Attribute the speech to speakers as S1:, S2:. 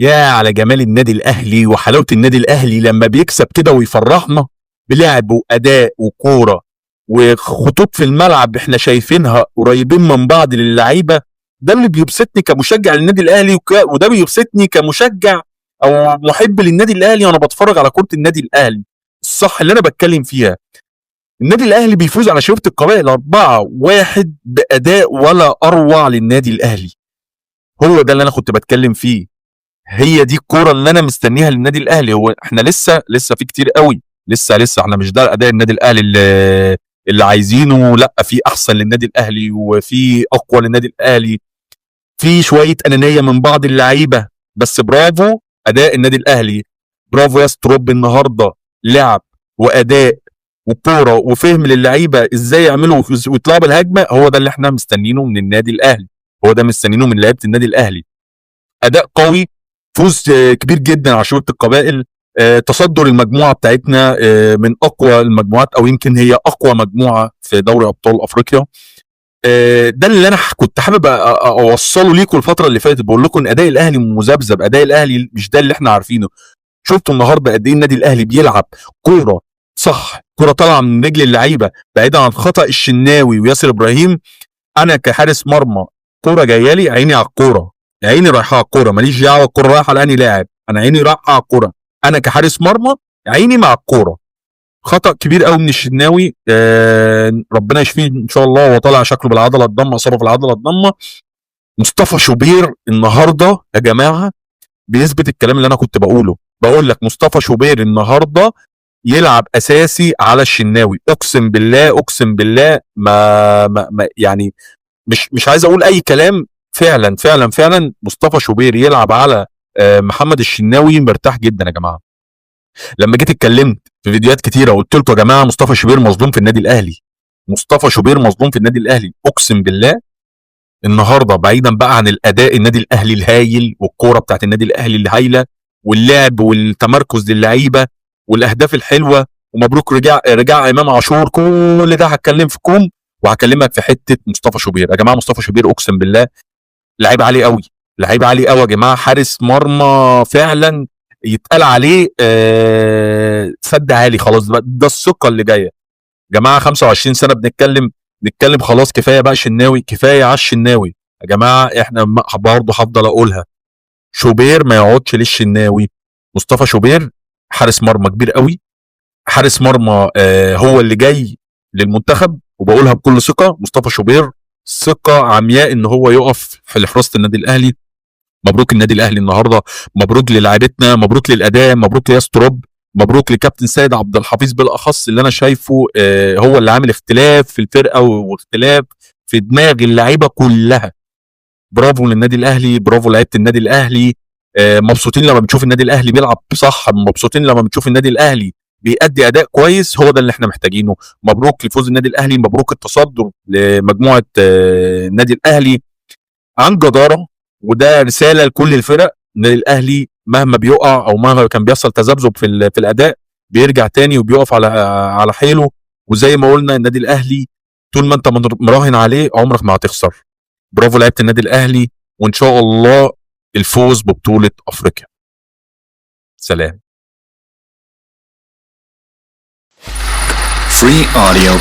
S1: يا على جمال النادي الاهلي وحلاوه النادي الاهلي لما بيكسب كده ويفرحنا بلعب واداء وكوره وخطوط في الملعب احنا شايفينها قريبين من بعض للعيبه. ده اللي بيبسطني كمشجع للنادي الاهلي وده بيبسطني كمشجع او محب للنادي الاهلي وانا بتفرج على كره النادي الاهلي الصح اللي انا بتكلم فيها. النادي الاهلي بيفوز على شبيبه القبائل 4-1 باداء ولا اروع للنادي الاهلي. هو ده اللي انا كنت بتكلم فيه. هي دي الكوره اللي انا مستنيها للنادي الاهلي. هو احنا لسه في كتير قوي. لسه احنا مش ده اداء النادي الاهلي اللي عايزينه. لا، في احسن للنادي الاهلي وفي اقوى للنادي الاهلي. في شويه انانيه من بعض اللعيبه. بس برافو اداء النادي الاهلي. برافو يا ستروب النهارده. لعب واداء وكوره وفهم للعيبه ازاي يعملوا ويطلعوا بالهجمه. هو ده اللي احنا مستنيينه من النادي الاهلي. هو ده مستنيينه من لعيبه النادي الاهلي. اداء قوي. فوز كبير جدا على شبيبه القبائل. تصدر المجموعه بتاعتنا من اقوى المجموعات او يمكن هي اقوى مجموعه في دوري ابطال افريقيا. ده اللي انا كنت حابب اوصله ليكم الفتره اللي فاتت. بقول لكم اداء الاهلي مذبذب. اداء الاهلي مش ده اللي احنا عارفينه. شفتوا النهارده قد ايه النادي الاهلي بيلعب كوره صح. كوره طالعه من رجل اللعيبه بعيدا عن خطا الشناوي وياسر ابراهيم. انا كحارس مرمى كوره جايه لي عيني على الكوره. عيني رايحه على الكوره. ماليش دعوه الكوره رايحه لاني لاعب. انا عيني رايحه على الكوره. انا كحارس مرمى عيني مع الكوره. خطا كبير قوي من الشناوي. ربنا يشفيه ان شاء الله. هو طالع شكله بالعضله الضمه. اصابه في العضله الضمه. مصطفى شوبير النهارده يا جماعه بيثبت الكلام اللي انا كنت بقوله. بقول لك مصطفى شوبير النهارده يلعب اساسي على الشناوي. اقسم بالله اقسم بالله ما يعني مش عايز اقول اي كلام. فعلا فعلا فعلا مصطفى شوبير يلعب على محمد الشناوي مرتاح جدا يا جماعه. لما جيت اتكلمت في فيديوهات كتيره وقلت لكم يا جماعه مصطفى شوبير مظلوم في النادي الاهلي. مصطفى شوبير مظلوم في النادي الاهلي. اقسم بالله النهارده بعيدا بقى عن الاداء النادي الاهلي الهايل والكوره بتاعت النادي الاهلي الهايله واللعب والتمركز للعيبه والاهداف الحلوه ومبروك رجع امام عاشور. كل ده هتكلم فيكم وهكلمك في حته مصطفى شوبير. يا جماعه مصطفى شوبير اقسم بالله لعيب عالي قوي. لعيب عالي قوي يا جماعه. حارس مرمى فعلا يتقال عليه سد عالي. خلاص ده الثقه اللي جايه يا جماعه. 25 سنه نتكلم خلاص. كفايه بقى شناوي. كفايه على الشناوي يا جماعه. احنا برضه هفضل اقولها. شوبير ما يقعدش للشناوي. مصطفى شوبير حارس مرمى كبير قوي. حارس مرمى هو اللي جاي للمنتخب. وبقولها بكل ثقه. مصطفى شوبير ثقه عمياء ان هو يقف في حراسه النادي الاهلي. مبروك النادي الاهلي النهارده. مبروك للاعيبتنا. مبروك للاداء. مبروك لياستروب. مبروك لكابتن سيد عبد الحفيظ بالاخص اللي انا شايفه هو اللي عامل اختلاف في الفرقه واختلاف في دماغ اللعيبه كلها. برافو للنادي الاهلي. برافو لعيبه النادي الاهلي. مبسوطين لما بنشوف النادي الاهلي بيلعب صح. مبسوطين لما بنشوف النادي الاهلي بيأدي اداء كويس. هو ده اللي احنا محتاجينه. مبروك لفوز النادي الاهلي. مبروك التصدر لمجموعه النادي الاهلي عن جداره. وده رساله لكل الفرق. النادي الاهلي مهما بيقع او مهما كان بيحصل تذبذب في الاداء بيرجع تاني وبيقف على حيله. وزي ما قلنا النادي الاهلي طول ما انت مراهن عليه عمرك ما هتخسر. برافو لعيبه النادي الاهلي. وان شاء الله الفوز ببطوله افريقيا. سلام.
S2: Free audio